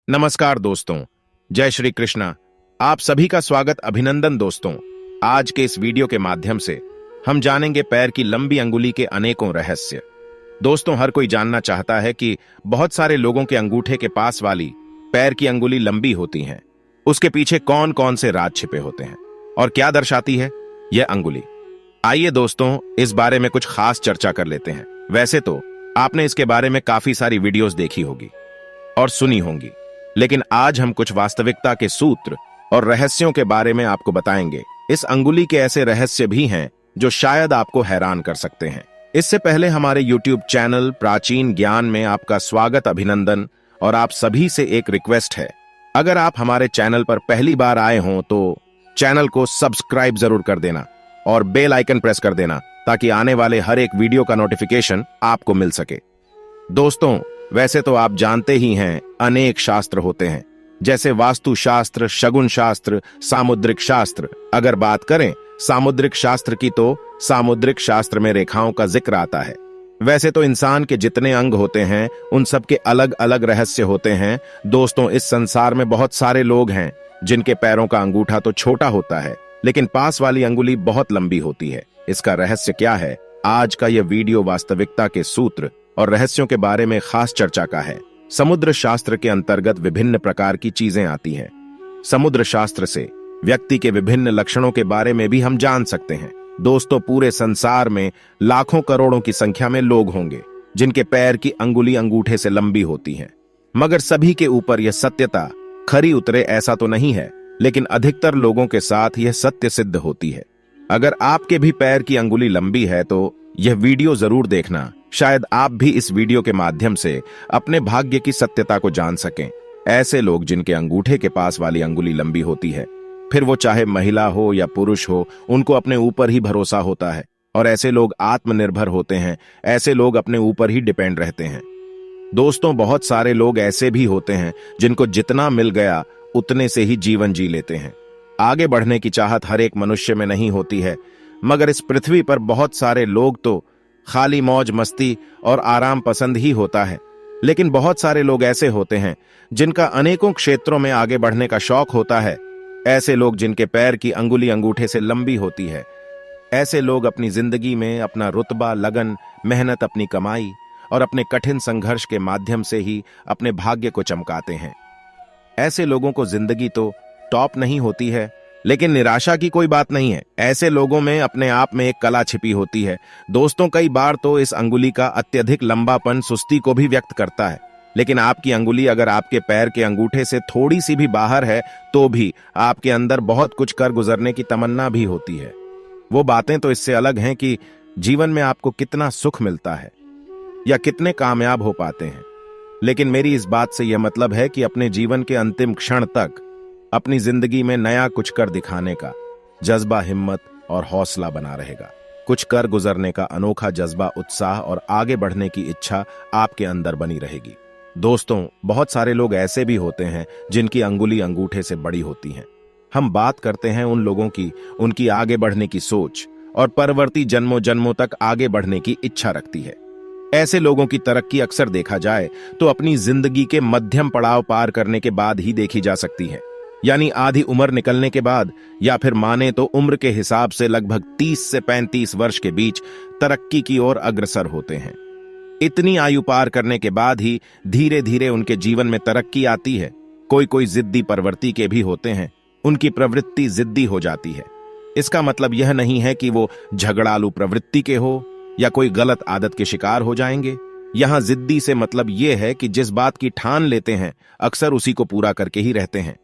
नमस्कार दोस्तों, जय श्री कृष्णा। आप सभी का स्वागत, अभिनंदन दोस्तों। आज के इस वीडियो के माध्यम से हम जानेंगे पैर की लंबी अंगुली के अनेकों रहस्य। दोस्तों, हर कोई जानना चाहता है कि बहुत सारे लोगों के अंगूठे के पास वाली पैर की अंगुली लंबी होती है। उसके पीछे कौन कौन से राज छिपे होते हैं और क्या दर्शाती है यह अंगुली। आइए दोस्तों, इस बारे में कुछ खास चर्चा कर लेते हैं। वैसे तो आपने इसके बारे में काफी सारी वीडियोस देखी होगी और सुनी होंगी, लेकिन आज हम कुछ वास्तविकता के सूत्र और रहस्यों के बारे में आपको बताएंगे। इस अंगुली के ऐसे रहस्य भी हैं जो शायद आपको हैरान कर सकते हैं। इससे पहले हमारे YouTube चैनल प्राचीन ज्ञान में आपका स्वागत, अभिनंदन। और आप सभी से एक रिक्वेस्ट है, अगर आप हमारे चैनल पर पहली बार आए हों तो चैनल को सब्सक्राइब जरूर कर देना और बेल आइकन प्रेस कर देना, ताकि आने वाले हर एक वीडियो का नोटिफिकेशन आपको मिल सके। दोस्तों, वैसे तो आप जानते ही हैं, अनेक शास्त्र होते हैं, जैसे वास्तु शास्त्र, शगुन शास्त्र, सामुद्रिक शास्त्र। अगर बात करें सामुद्रिक शास्त्र की, तो सामुद्रिक शास्त्र में रेखाओं का जिक्र आता है। वैसे तो इंसान के जितने अंग होते हैं उन सब के अलग अलग रहस्य होते हैं। दोस्तों, इस संसार में बहुत सारे लोग हैं जिनके पैरों का अंगूठा तो छोटा होता है, लेकिन पास वाली अंगुली बहुत लंबी होती है। इसका रहस्य क्या है? आज का यह वीडियो वास्तविकता के सूत्र और रहस्यों के बारे में खास चर्चा का है। समुद्र शास्त्र के अंतर्गत विभिन्न प्रकार की चीजें आती हैं। समुद्र शास्त्र से व्यक्ति के विभिन्न लक्षणों के बारे में भी हम जान सकते हैं। दोस्तों, पूरे संसार में लाखों करोड़ों की संख्या में लोग होंगे जिनके पैर की अंगुली अंगूठे से लंबी होती है, मगर सभी के ऊपर यह सत्यता खरी उतरे ऐसा तो नहीं है, लेकिन अधिकतर लोगों के साथ यह सत्य सिद्ध होती है। अगर आपके भी पैर की अंगुली लंबी है तो यह वीडियो जरूर देखना। शायद आप भी इस वीडियो के माध्यम से अपने भाग्य की सत्यता को जान सकें। ऐसे लोग जिनके अंगूठे के पास वाली अंगुली लंबी होती है, फिर वो चाहे महिला हो या पुरुष हो, उनको अपने ऊपर ही भरोसा होता है और ऐसे लोग आत्मनिर्भर होते हैं। ऐसे लोग अपने ऊपर ही डिपेंड रहते हैं। दोस्तों, बहुत सारे लोग ऐसे भी होते हैं जिनको जितना मिल गया उतने से ही जीवन जी लेते हैं। आगे बढ़ने की चाहत हर एक मनुष्य में नहीं होती है, मगर इस पृथ्वी पर बहुत सारे लोग तो खाली मौज मस्ती और आराम पसंद ही होता है। लेकिन बहुत सारे लोग ऐसे होते हैं जिनका अनेकों क्षेत्रों में आगे बढ़ने का शौक होता है। ऐसे लोग जिनके पैर की अंगुली अंगूठे से लंबी होती है, ऐसे लोग अपनी जिंदगी में अपना रुतबा, लगन, मेहनत, अपनी कमाई और अपने कठिन संघर्ष के माध्यम से ही अपने भाग्य को चमकाते हैं। ऐसे लोगों को जिंदगी तो टॉप नहीं होती है, लेकिन निराशा की कोई बात नहीं है। ऐसे लोगों में अपने आप में एक कला छिपी होती है। दोस्तों, कई बार तो इस अंगुली का अत्यधिक लंबापन सुस्ती को भी व्यक्त करता है, लेकिन आपकी अंगुली अगर आपके पैर के अंगूठे से थोड़ी सी भी बाहर है तो भी आपके अंदर बहुत कुछ कर गुजरने की तमन्ना भी होती है। वो बातें तो इससे अलग हैं कि जीवन में आपको कितना सुख मिलता है या कितने कामयाब हो पाते हैं। लेकिन मेरी इस बात से यह मतलब है कि अपने जीवन के अंतिम क्षण तक अपनी जिंदगी में नया कुछ कर दिखाने का जज्बा, हिम्मत और हौसला बना रहेगा। कुछ कर गुजरने का अनोखा जज्बा, उत्साह और आगे बढ़ने की इच्छा आपके अंदर बनी रहेगी। दोस्तों, बहुत सारे लोग ऐसे भी होते हैं जिनकी अंगुली अंगूठे से बड़ी होती हैं। हम बात करते हैं उन लोगों की, उनकी आगे बढ़ने की सोच और परवर्ती जन्मों जन्मों तक आगे बढ़ने की इच्छा रखती है। ऐसे लोगों की तरक्की अक्सर देखा जाए तो अपनी जिंदगी के मध्यम पड़ाव पार करने के बाद ही देखी जा सकती है, यानी आधी उम्र निकलने के बाद, या फिर माने तो उम्र के हिसाब से लगभग 30 से 35 वर्ष के बीच तरक्की की ओर अग्रसर होते हैं। इतनी आयु पार करने के बाद ही धीरे धीरे उनके जीवन में तरक्की आती है। कोई कोई जिद्दी प्रवृत्ति के भी होते हैं, उनकी प्रवृत्ति जिद्दी हो जाती है। इसका मतलब यह नहीं है कि वो झगड़ालू प्रवृत्ति के हो या कोई गलत आदत के शिकार हो जाएंगे। यहां जिद्दी से मतलब यह है कि जिस बात की ठान लेते हैं अक्सर उसी को पूरा करके ही रहते हैं।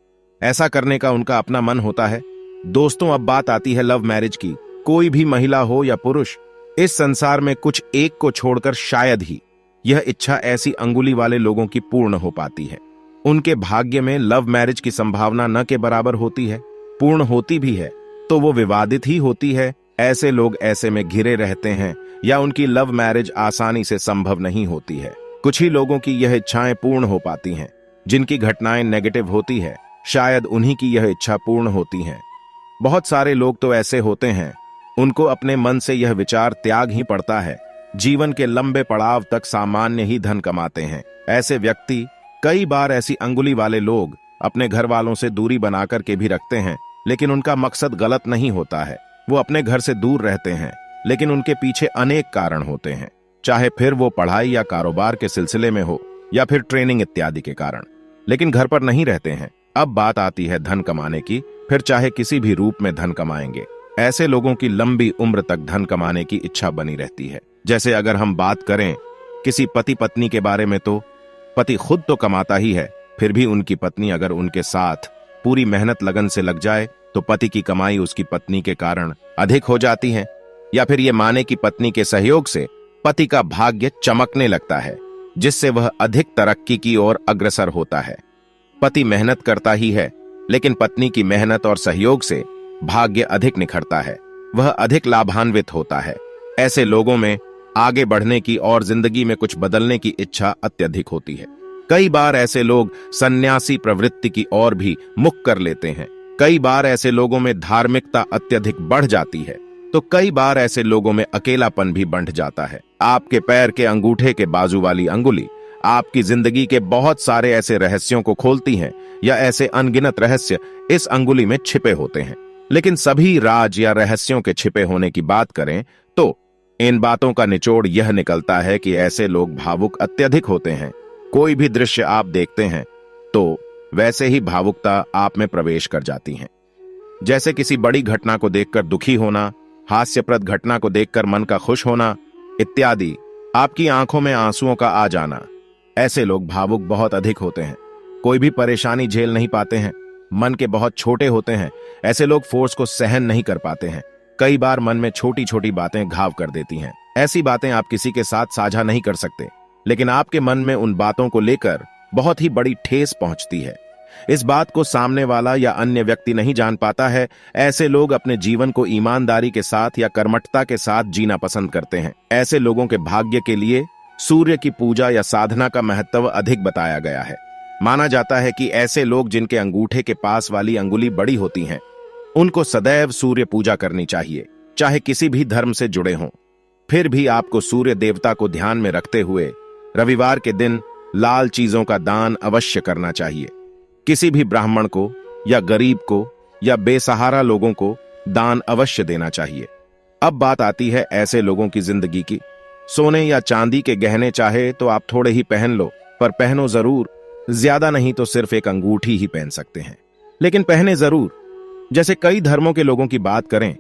ऐसा करने का उनका अपना मन होता है। दोस्तों, अब बात आती है लव मैरिज की। कोई भी महिला हो या पुरुष, इस संसार में कुछ एक को छोड़कर शायद ही यह इच्छा ऐसी अंगुली वाले लोगों की पूर्ण हो पाती है। उनके भाग्य में लव मैरिज की संभावना न के बराबर होती है, पूर्ण होती भी है तो वो विवादित ही होती है। ऐसे लोग ऐसे में घिरे रहते हैं या उनकी लव मैरिज आसानी से संभव नहीं होती है। कुछ ही लोगों की यह इच्छाएं पूर्ण हो पाती हैं। जिनकी घटनाएं नेगेटिव होती है, शायद उन्हीं की यह इच्छा पूर्ण होती है। बहुत सारे लोग तो ऐसे होते हैं, उनको अपने मन से यह विचार त्याग ही पड़ता है। जीवन के लंबे पड़ाव तक सामान्य ही धन कमाते हैं। ऐसे व्यक्ति कई बार ऐसी अंगुली वाले लोग अपने घर वालों से दूरी बनाकर के भी रखते हैं, लेकिन उनका मकसद गलत नहीं होता है। वो अपने घर से दूर रहते हैं, लेकिन उनके पीछे अनेक कारण होते हैं, चाहे फिर वो पढ़ाई या कारोबार के सिलसिले में हो या फिर ट्रेनिंग इत्यादि के कारण, लेकिन घर पर नहीं रहते हैं। अब बात आती है धन कमाने की, फिर चाहे किसी भी रूप में धन कमाएंगे। ऐसे लोगों की लंबी उम्र तक धन कमाने की इच्छा बनी रहती है। जैसे अगर हम बात करें किसी पति पत्नी के बारे में, तो पति खुद तो कमाता ही है, फिर भी उनकी पत्नी अगर उनके साथ पूरी मेहनत लगन से लग जाए तो पति की कमाई उसकी पत्नी के कारण अधिक हो जाती है। या फिर ये माने कि पत्नी के सहयोग से पति का भाग्य चमकने लगता है, जिससे वह अधिक तरक्की की ओर अग्रसर होता है। पति मेहनत करता ही है, लेकिन पत्नी की मेहनत और सहयोग से भाग्य अधिक निखरता है, वह अधिक लाभान्वित होता है। ऐसे लोगों में आगे बढ़ने की और जिंदगी में कुछ बदलने की इच्छा अत्यधिक होती है। कई बार ऐसे लोग सन्यासी प्रवृत्ति की ओर भी मुख कर लेते हैं। कई बार ऐसे लोगों में धार्मिकता अत्यधिक बढ़ जाती है, तो कई बार ऐसे लोगों में अकेलापन भी बढ़ जाता है। आपके पैर के अंगूठे के बाजू वाली अंगुली आपकी जिंदगी के बहुत सारे ऐसे रहस्यों को खोलती हैं, या ऐसे अनगिनत रहस्य इस अंगुली में छिपे होते हैं। लेकिन सभी राज या रहस्यों के छिपे होने की बात करें तो इन बातों का निचोड़ यह निकलता है कि ऐसे लोग भावुक अत्यधिक होते हैं। कोई भी दृश्य आप देखते हैं तो वैसे ही भावुकता आप में प्रवेश कर जाती है। जैसे किसी बड़ी घटना को देखकर दुखी होना, हास्यप्रद घटना को देखकर मन का खुश होना इत्यादि, आपकी आंखों में आंसुओं का आ जाना। ऐसे लोग भावुक बहुत अधिक होते हैं। कोई भी परेशानी झेल नहीं पाते हैं, मन के बहुत छोटे होते हैं। ऐसे लोग फोर्स को सहन नहीं कर पाते हैं। कई बार मन में छोटी छोटी बातें घाव कर देती हैं। ऐसी बातें आप किसी के साथ साझा नहीं कर सकते, लेकिन आपके मन में उन बातों को लेकर बहुत ही बड़ी ठेस पहुंचती है। इस बात को सामने वाला या अन्य व्यक्ति नहीं जान पाता है। ऐसे लोग अपने जीवन को ईमानदारी के साथ या कर्मठता के साथ जीना पसंद करते हैं। ऐसे लोगों के भाग्य के लिए सूर्य की पूजा या साधना का महत्व अधिक बताया गया है। माना जाता है कि ऐसे लोग जिनके अंगूठे के पास वाली अंगुली बड़ी होती हैं, उनको सदैव सूर्य पूजा करनी चाहिए, चाहे किसी भी धर्म से जुड़े हों। फिर भी आपको सूर्य देवता को ध्यान में रखते हुए रविवार के दिन लाल चीजों का दान अवश्य करना चाहिए। किसी भी ब्राह्मण को या गरीब को या बेसहारा लोगों को दान अवश्य देना चाहिए। अब बात आती है ऐसे लोगों की जिंदगी की। सोने या चांदी के गहने चाहे तो आप थोड़े ही पहन लो, पर पहनो जरूर। ज्यादा नहीं तो सिर्फ एक अंगूठी ही पहन सकते हैं, लेकिन पहने जरूर। जैसे कई धर्मों के लोगों की बात करें,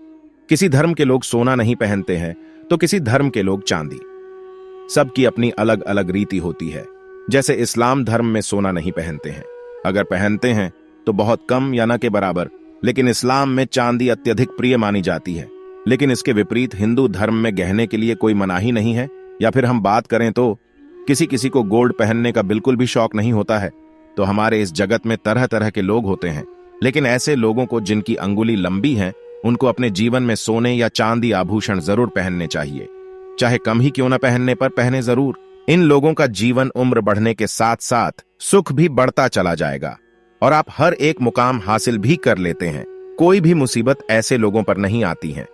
किसी धर्म के लोग सोना नहीं पहनते हैं तो किसी धर्म के लोग चांदी। सबकी अपनी अलग अलग रीति होती है। जैसे इस्लाम धर्म में सोना नहीं पहनते हैं, अगर पहनते हैं तो बहुत कम या न के बराबर, लेकिन इस्लाम में चांदी अत्यधिक प्रिय मानी जाती है। लेकिन इसके विपरीत हिंदू धर्म में गहने के लिए कोई मनाही नहीं है। या फिर हम बात करें तो किसी किसी को गोल्ड पहनने का बिल्कुल भी शौक नहीं होता है। तो हमारे इस जगत में तरह तरह के लोग होते हैं, लेकिन ऐसे लोगों को जिनकी अंगुली लंबी है, उनको अपने जीवन में सोने या चांदी आभूषण जरूर पहनने चाहिए, चाहे कम ही क्यों न पहनने पर पहने जरूर। इन लोगों का जीवन उम्र बढ़ने के साथ साथ सुख भी बढ़ता चला जाएगा और आप हर एक मुकाम हासिल भी कर लेते हैं। कोई भी मुसीबत ऐसे लोगों पर नहीं आती है।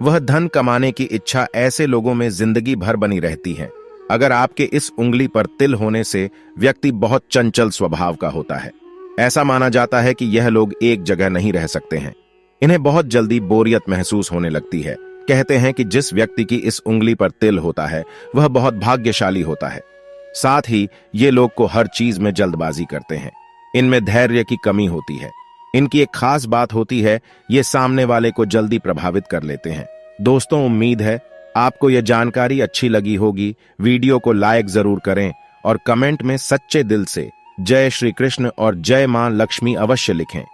वह धन कमाने की इच्छा ऐसे लोगों में जिंदगी भर बनी रहती है। अगर आपके इस उंगली पर तिल होने से व्यक्ति बहुत चंचल स्वभाव का होता है। ऐसा माना जाता है कि यह लोग एक जगह नहीं रह सकते हैं। इन्हें बहुत जल्दी बोरियत महसूस होने लगती है। कहते हैं कि जिस व्यक्ति की इस उंगली पर तिल होता है वह बहुत भाग्यशाली होता है। साथ ही ये लोग को हर चीज में जल्दबाजी करते हैं। इनमें धैर्य की कमी होती है। इनकी एक खास बात होती है, ये सामने वाले को जल्दी प्रभावित कर लेते हैं। दोस्तों, उम्मीद है आपको यह जानकारी अच्छी लगी होगी। वीडियो को लाइक जरूर करें और कमेंट में सच्चे दिल से जय श्री कृष्ण और जय मां लक्ष्मी अवश्य लिखें।